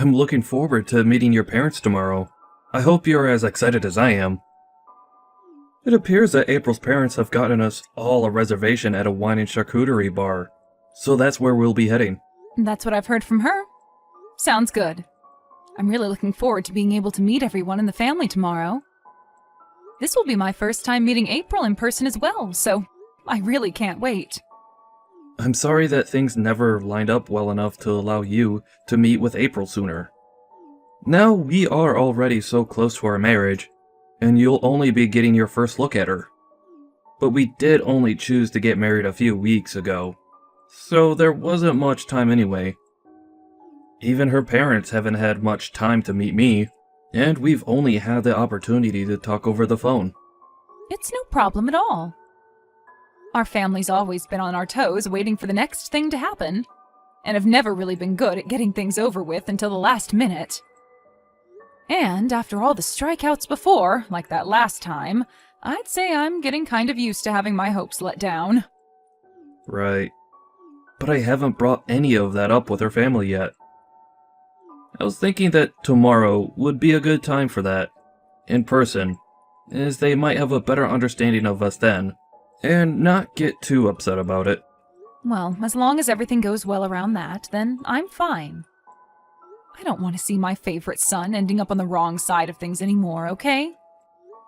I'm looking forward to meeting your parents tomorrow. I hope you're as excited as I am. It appears that April's parents have gotten us all a reservation at a wine and charcuterie bar, so that's where we'll be heading. That's what I've heard from her. Sounds good. I'm really looking forward to being able to meet everyone in the family tomorrow. This will be my first time meeting April in person as well, so I really can't wait. I'm sorry that things never lined up well enough to allow you to meet with April sooner. Now we are already so close to our marriage, and you'll only be getting your first look at her. But we did only choose to get married a few weeks ago, so there wasn't much time anyway. Even her parents haven't had much time to meet me, and we've only had the opportunity to talk over the phone. It's no problem at all. Our family's always been on our toes waiting for the next thing to happen, and have never really been good at getting things over with until the last minute. And after all the strikeouts before, like that last time, I'd say I'm getting kind of used to having my hopes let down. Right. But I haven't brought any of that up with her family yet. I was thinking that tomorrow would be a good time for that, in person, as they might have a better understanding of us then, and not get too upset about it. Well, as long as everything goes well around that, then I'm fine. I don't want to see my favorite son ending up on the wrong side of things anymore, okay?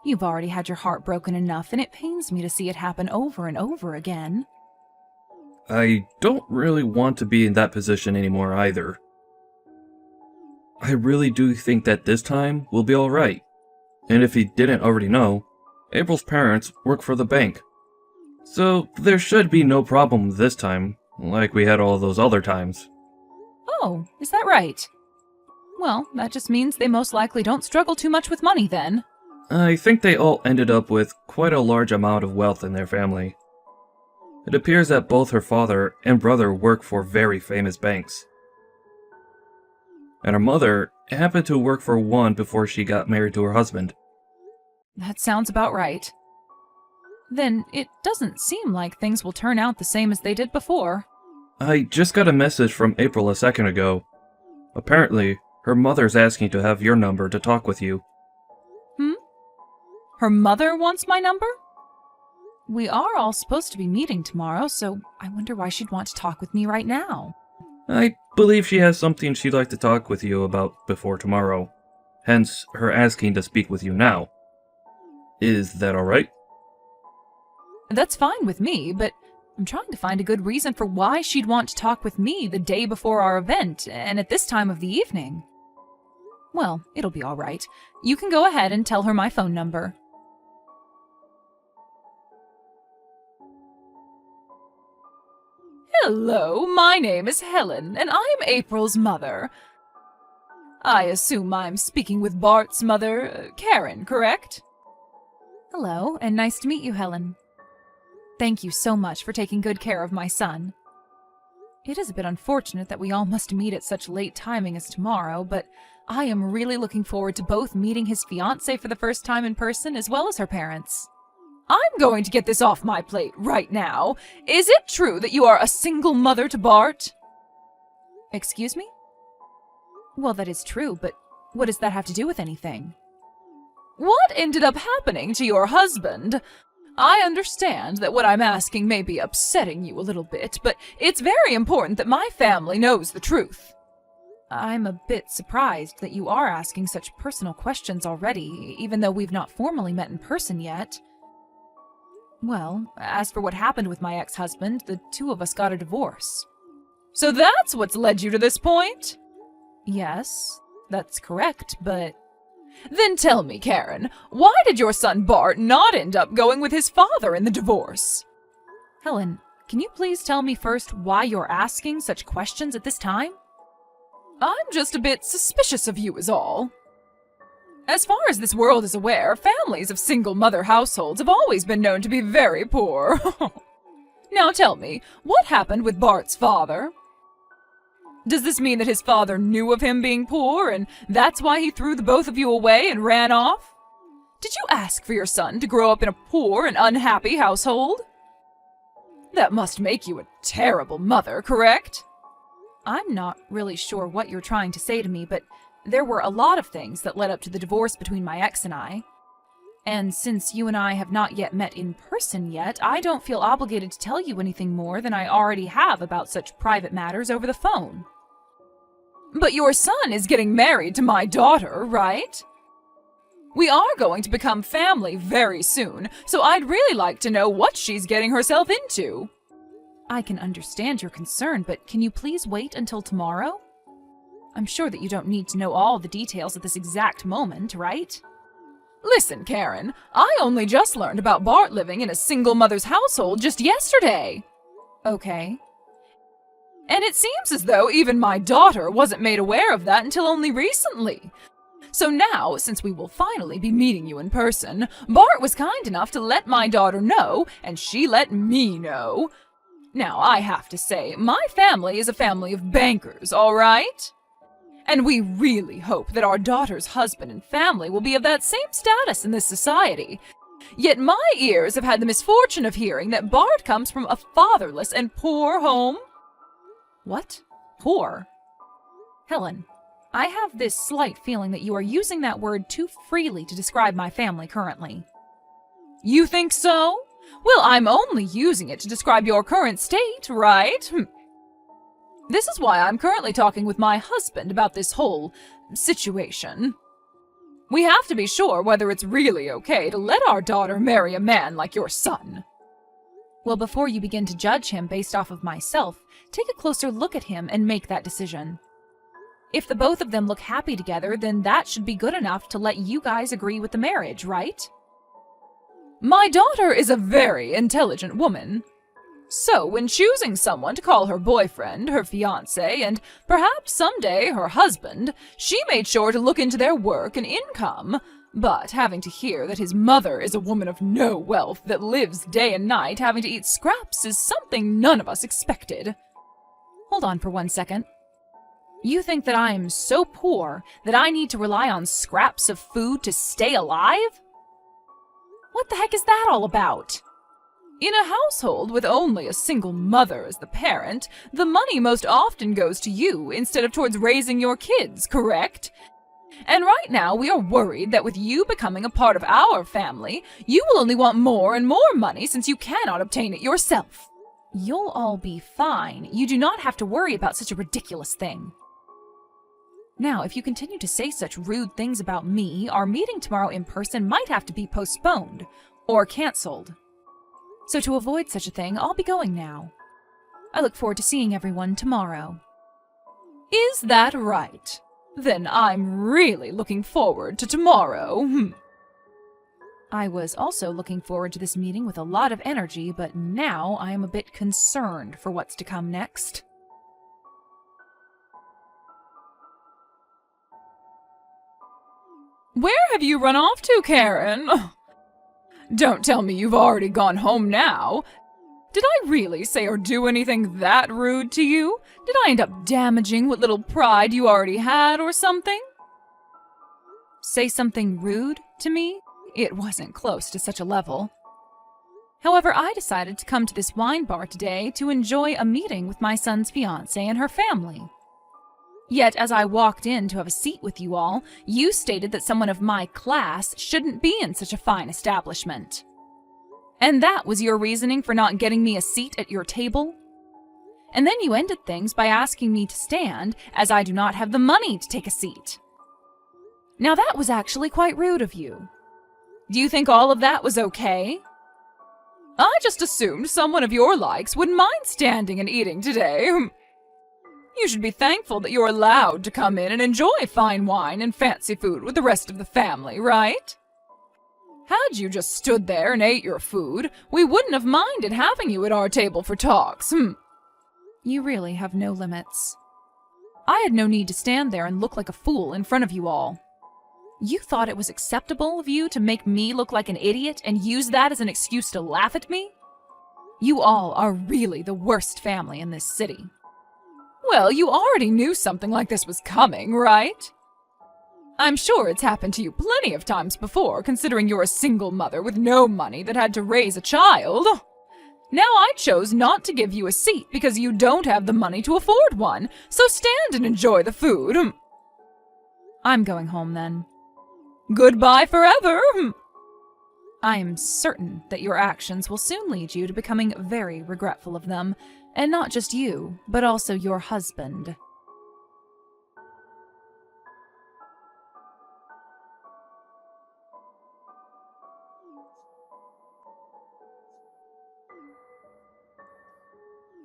You've already had your heart broken enough, and it pains me to see it happen over and over again. I don't really want to be in that position anymore either. I really do think that this time will be alright. And if you didn't already know, April's parents work for the bank. So there should be no problem this time, like we had all those other times. Oh, is that right? Well, that just means they most likely don't struggle too much with money then. I think they all ended up with quite a large amount of wealth in their family. It appears that both her father and brother work for very famous banks. And her mother happened to work for one before she got married to her husband. That sounds about right. Then it doesn't seem like things will turn out the same as they did before. I just got a message from April a second ago. Apparently, her mother's asking to have your number to talk with you. Her mother wants my number? We are all supposed to be meeting tomorrow, so I wonder why she'd want to talk with me right now. I believe she has something she'd like to talk with you about before tomorrow. Hence, her asking to speak with you now. Is that alright? That's fine with me, but I'm trying to find a good reason for why she'd want to talk with me the day before our event, and at this time of the evening. Well, it'll be all right. You can go ahead and tell her my phone number. Hello, my name is Helen, and I'm April's mother. I assume I'm speaking with Bart's mother, Karen, correct? Hello, and nice to meet you, Helen. Thank you so much for taking good care of my son. It is a bit unfortunate that we all must meet at such late timing as tomorrow, but I am really looking forward to both meeting his fiancée for the first time in person as well as her parents. I'm going to get this off my plate right now. Is it true that you are a single mother to Bart? Excuse me? Well, that is true, but what does that have to do with anything? What ended up happening to your husband? I understand that what I'm asking may be upsetting you a little bit, but it's very important that my family knows the truth. I'm a bit surprised that you are asking such personal questions already, even though we've not formally met in person yet. Well, as for what happened with my ex-husband, the two of us got a divorce. So that's what's led you to this point? Yes, that's correct, but... Then tell me, Karen, why did your son Bart not end up going with his father in the divorce? Helen, can you please tell me first why you're asking such questions at this time? I'm just a bit suspicious of you is all. As far as this world is aware, families of single-mother households have always been known to be very poor. Now tell me, what happened with Bart's father? Does this mean that his father knew of him being poor, and that's why he threw the both of you away and ran off? Did you ask for your son to grow up in a poor and unhappy household? That must make you a terrible mother, correct? I'm not really sure what you're trying to say to me, but there were a lot of things that led up to the divorce between my ex and I. And since you and I have not yet met in person yet, I don't feel obligated to tell you anything more than I already have about such private matters over the phone. But your son is getting married to my daughter, right? We are going to become family very soon, so I'd really like to know what she's getting herself into. I can understand your concern, but can you please wait until tomorrow? I'm sure that you don't need to know all the details at this exact moment, right? Listen, Karen, I only just learned about Bart living in a single mother's household just yesterday. Okay. And it seems as though even my daughter wasn't made aware of that until only recently. So now, since we will finally be meeting you in person, Bart was kind enough to let my daughter know, and she let me know. Now, I have to say, my family is a family of bankers, all right? And we really hope that our daughter's husband and family will be of that same status in this society. Yet my ears have had the misfortune of hearing that Bart comes from a fatherless and poor home. What? Poor? Helen, I have this slight feeling that you are using that word too freely to describe my family currently. You think so? Well, I'm only using it to describe your current state, right? This is why I'm currently talking with my husband about this whole situation. We have to be sure whether it's really okay to let our daughter marry a man like your son. Well, before you begin to judge him based off of myself, take a closer look at him and make that decision. If the both of them look happy together, then that should be good enough to let you guys agree with the marriage, right? My daughter is a very intelligent woman. So, when choosing someone to call her boyfriend, her fiancé, and perhaps someday her husband, she made sure to look into their work and income. But having to hear that his mother is a woman of no wealth that lives day and night having to eat scraps is something none of us expected. Hold on for 1 second. You think that I am so poor that I need to rely on scraps of food to stay alive? What the heck is that all about? In a household with only a single mother as the parent, the money most often goes to you instead of towards raising your kids, correct? And right now we are worried that with you becoming a part of our family, you will only want more and more money since you cannot obtain it yourself. You'll all be fine. You do not have to worry about such a ridiculous thing. Now, if you continue to say such rude things about me, our meeting tomorrow in person might have to be postponed or canceled. So to avoid such a thing, I'll be going now. I look forward to seeing everyone tomorrow. Is that right? Then I'm really looking forward to tomorrow. I was also looking forward to this meeting with a lot of energy, but now I am a bit concerned for what's to come next. Where have you run off to, Karen? Don't tell me you've already gone home now. Did I really say or do anything that rude to you? Did I end up damaging what little pride you already had or something? Say something rude to me? It wasn't close to such a level. However, I decided to come to this wine bar today to enjoy a meeting with my son's fiancée and her family. Yet, as I walked in to have a seat with you all, you stated that someone of my class shouldn't be in such a fine establishment. And that was your reasoning for not getting me a seat at your table? And then you ended things by asking me to stand, as I do not have the money to take a seat. Now that was actually quite rude of you. Do you think all of that was okay? I just assumed someone of your likes wouldn't mind standing and eating today. You should be thankful that you're allowed to come in and enjoy fine wine and fancy food with the rest of the family, right? Had you just stood there and ate your food, we wouldn't have minded having you at our table for talks. You really have no limits. I had no need to stand there and look like a fool in front of you all. You thought it was acceptable of you to make me look like an idiot and use that as an excuse to laugh at me? You all are really the worst family in this city. Well, you already knew something like this was coming, right? I'm sure it's happened to you plenty of times before, considering you're a single mother with no money that had to raise a child. Now I chose not to give you a seat because you don't have the money to afford one, so stand and enjoy the food. I'm going home then. Goodbye forever. I am certain that your actions will soon lead you to becoming very regretful of them, and not just you, but also your husband.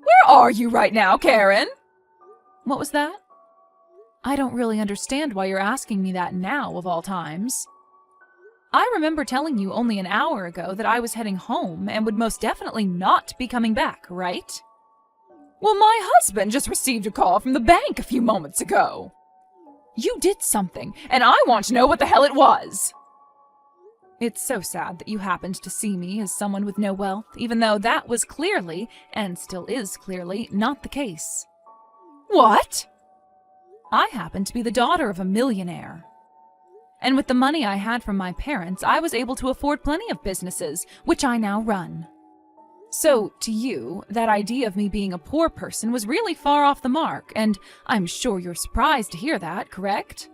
Where are you right now, Karen? What was that? I don't really understand why you're asking me that now, of all times. I remember telling you only an hour ago that I was heading home and would most definitely not be coming back, right? Well, my husband just received a call from the bank a few moments ago. You did something, and I want to know what the hell it was. It's so sad that you happened to see me as someone with no wealth, even though that was clearly, and still is clearly, not the case. What? I happen to be the daughter of a millionaire. And with the money I had from my parents, I was able to afford plenty of businesses, which I now run. So, to you, that idea of me being a poor person was really far off the mark, and I'm sure you're surprised to hear that, correct?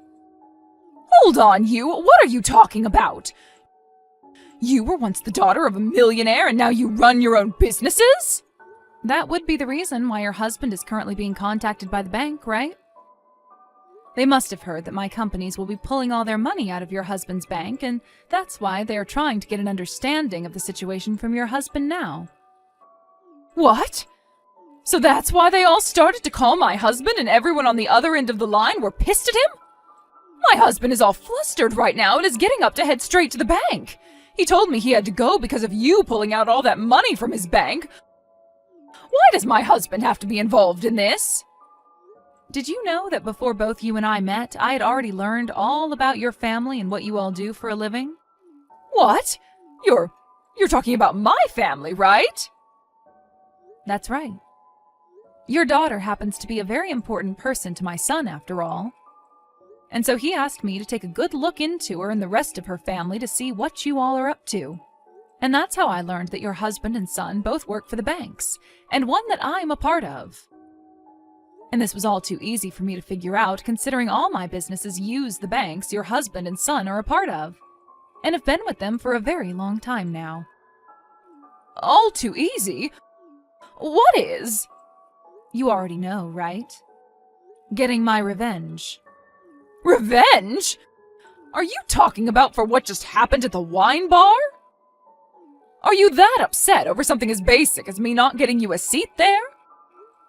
Hold on, you! What are you talking about? You were once the daughter of a millionaire, and now you run your own businesses? That would be the reason why your husband is currently being contacted by the bank, right? They must have heard that my companies will be pulling all their money out of your husband's bank, and that's why they are trying to get an understanding of the situation from your husband now. What? So that's why they all started to call my husband and everyone on the other end of the line were pissed at him? My husband is all flustered right now and is getting up to head straight to the bank. He told me he had to go because of you pulling out all that money from his bank. Why does my husband have to be involved in this? Did you know that before both you and I met, I had already learned all about your family and what you all do for a living? What? You're talking about my family, right? That's right. Your daughter happens to be a very important person to my son, after all. And so he asked me to take a good look into her and the rest of her family to see what you all are up to. And that's how I learned that your husband and son both work for the banks, and one that I'm a part of. And this was all too easy for me to figure out, considering all my businesses use the banks your husband and son are a part of, and have been with them for a very long time now. All too easy? What is? You already know, right? Getting my revenge. Revenge? Are you talking about for what just happened at the wine bar? Are you that upset over something as basic as me not getting you a seat there?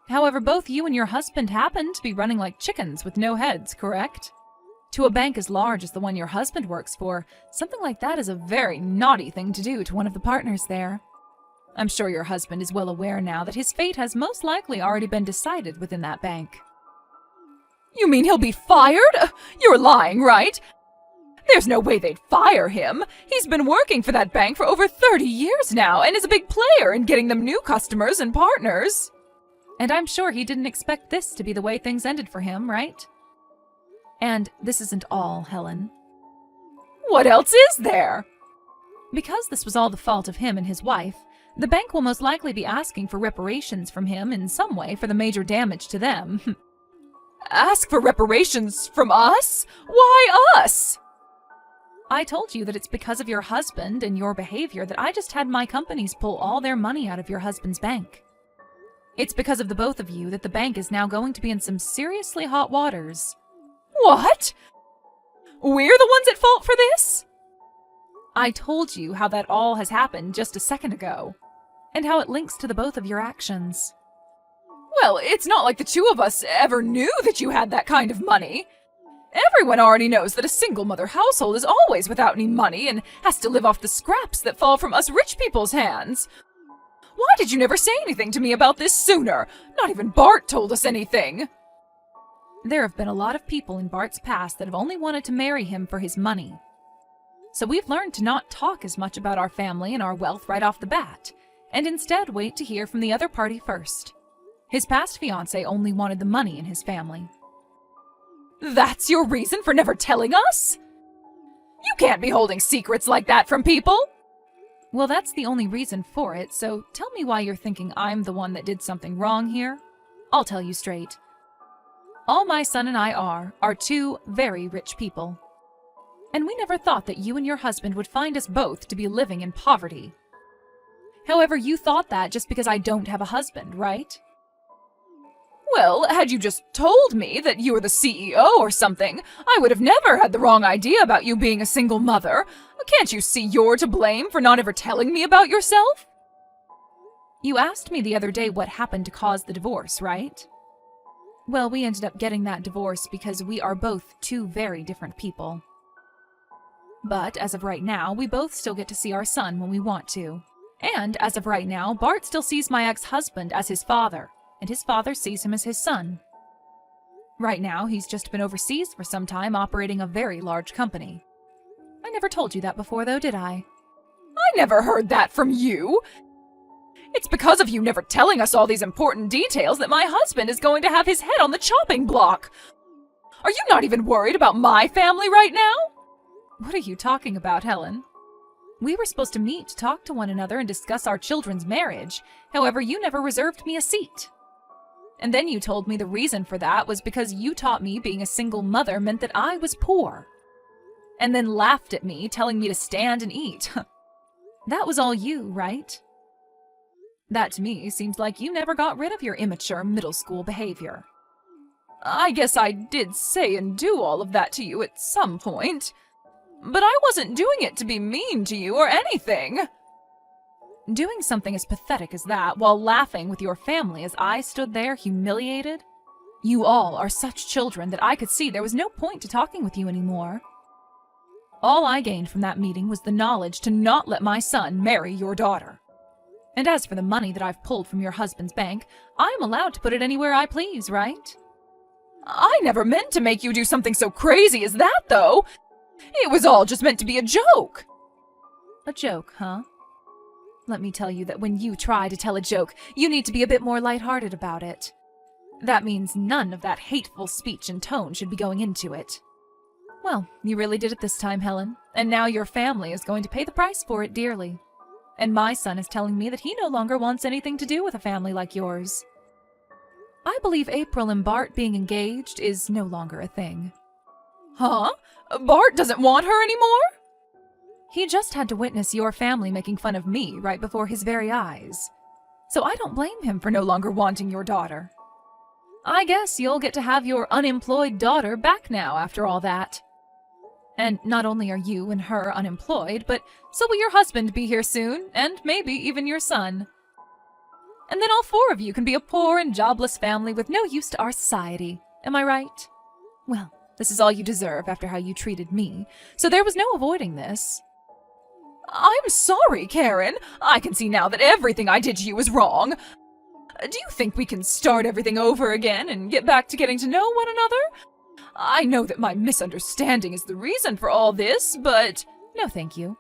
However, both you and your husband happen to be running like chickens with no heads, correct? To a bank as large as the one your husband works for, something like that is a very naughty thing to do to one of the partners there. I'm sure your husband is well aware now that his fate has most likely already been decided within that bank. You mean he'll be fired? You're lying, right? There's no way they'd fire him. He's been working for that bank for over 30 years now and is a big player in getting them new customers and partners. And I'm sure he didn't expect this to be the way things ended for him, right? And this isn't all, Helen. What else is there? Because this was all the fault of him and his wife, the bank will most likely be asking for reparations from him in some way for the major damage to them. Ask for reparations from us? Why us? I told you that it's because of your husband and your behavior that I just had my companies pull all their money out of your husband's bank. It's because of the both of you that the bank is now going to be in some seriously hot waters. What? We're the ones at fault for this? I told you how that all has happened just a second ago, and how it links to the both of your actions. Well, it's not like the two of us ever knew that you had that kind of money. Everyone already knows that a single-mother household is always without any money and has to live off the scraps that fall from us rich people's hands. Why did you never say anything to me about this sooner? Not even Bart told us anything. There have been a lot of people in Bart's past that have only wanted to marry him for his money. So we've learned to not talk as much about our family and our wealth right off the bat, and instead wait to hear from the other party first. His past fiancé only wanted the money in his family. That's your reason for never telling us? You can't be holding secrets like that from people. Well, that's the only reason for it, so tell me why you're thinking I'm the one that did something wrong here. I'll tell you straight. All my son and I are two very rich people. And we never thought that you and your husband would find us both to be living in poverty. However, you thought that just because I don't have a husband, right? Well, had you just told me that you were the CEO or something, I would have never had the wrong idea about you being a single mother. Can't you see you're to blame for not ever telling me about yourself? You asked me the other day what happened to cause the divorce, right? Well, we ended up getting that divorce because we are both two very different people. But as of right now, we both still get to see our son when we want to. And as of right now, Bart still sees my ex-husband as his father, and his father sees him as his son. Right now, he's just been overseas for some time operating a very large company. I never told you that before, though, did I? I never heard that from you! It's because of you never telling us all these important details that my husband is going to have his head on the chopping block! Are you not even worried about my family right now? What are you talking about, Helen? We were supposed to meet to talk to one another and discuss our children's marriage. However, you never reserved me a seat. And then you told me the reason for that was because you taught me being a single mother meant that I was poor. And then laughed at me, telling me to stand and eat. That was all you, right? That to me seems like you never got rid of your immature middle school behavior. I guess I did say and do all of that to you at some point. But I wasn't doing it to be mean to you or anything. Doing something as pathetic as that while laughing with your family as I stood there humiliated? You all are such children that I could see there was no point to talking with you anymore. All I gained from that meeting was the knowledge to not let my son marry your daughter. And as for the money that I've pulled from your husband's bank, I'm allowed to put it anywhere I please, right? I never meant to make you do something so crazy as that, though. It was all just meant to be a joke. A joke, huh? Let me tell you that when you try to tell a joke, you need to be a bit more lighthearted about it. That means none of that hateful speech and tone should be going into it. Well, you really did it this time, Helen, and now your family is going to pay the price for it dearly. And my son is telling me that he no longer wants anything to do with a family like yours. I believe April and Bart being engaged is no longer a thing. Huh? Bart doesn't want her anymore? He just had to witness your family making fun of me right before his very eyes. So I don't blame him for no longer wanting your daughter. I guess you'll get to have your unemployed daughter back now after all that. And not only are you and her unemployed, but so will your husband be here soon, and maybe even your son. And then all four of you can be a poor and jobless family with no use to our society. Am I right? Well, this is all you deserve after how you treated me, so there was no avoiding this. I'm sorry, Karen. I can see now that everything I did to you was wrong. Do you think we can start everything over again and get back to getting to know one another? I know that my misunderstanding is the reason for all this, but... No, thank you.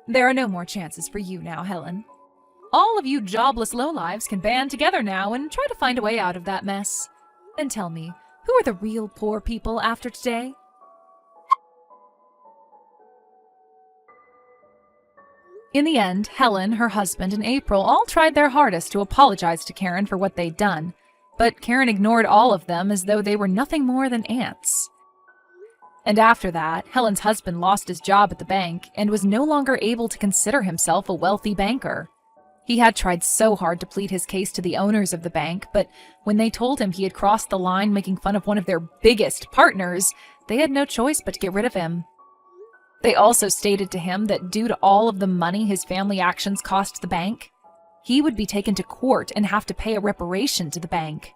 There are no more chances for you now, Helen. All of you jobless lowlives can band together now and try to find a way out of that mess. And tell me, who are the real poor people after today? In the end, Helen, her husband, and April all tried their hardest to apologize to Karen for what they'd done, but Karen ignored all of them as though they were nothing more than ants. And after that, Helen's husband lost his job at the bank and was no longer able to consider himself a wealthy banker. He had tried so hard to plead his case to the owners of the bank, but when they told him he had crossed the line making fun of one of their biggest partners, they had no choice but to get rid of him. They also stated to him that due to all of the money his family actions cost the bank, he would be taken to court and have to pay a reparation to the bank.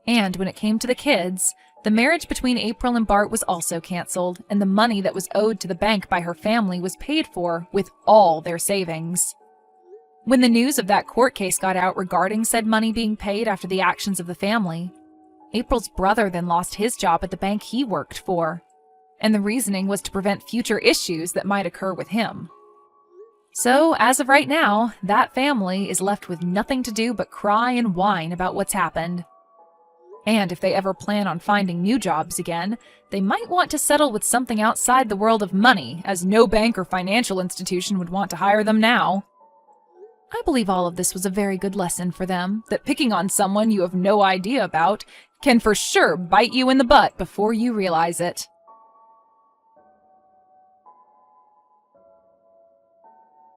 And when it came to the kids, the marriage between April and Bart was also canceled, and the money that was owed to the bank by her family was paid for with all their savings. When the news of that court case got out regarding said money being paid after the actions of the family, April's brother then lost his job at the bank he worked for, and the reasoning was to prevent future issues that might occur with him. So, as of right now, that family is left with nothing to do but cry and whine about what's happened. And if they ever plan on finding new jobs again, they might want to settle with something outside the world of money, as no bank or financial institution would want to hire them now. I believe all of this was a very good lesson for them, that picking on someone you have no idea about can for sure bite you in the butt before you realize it.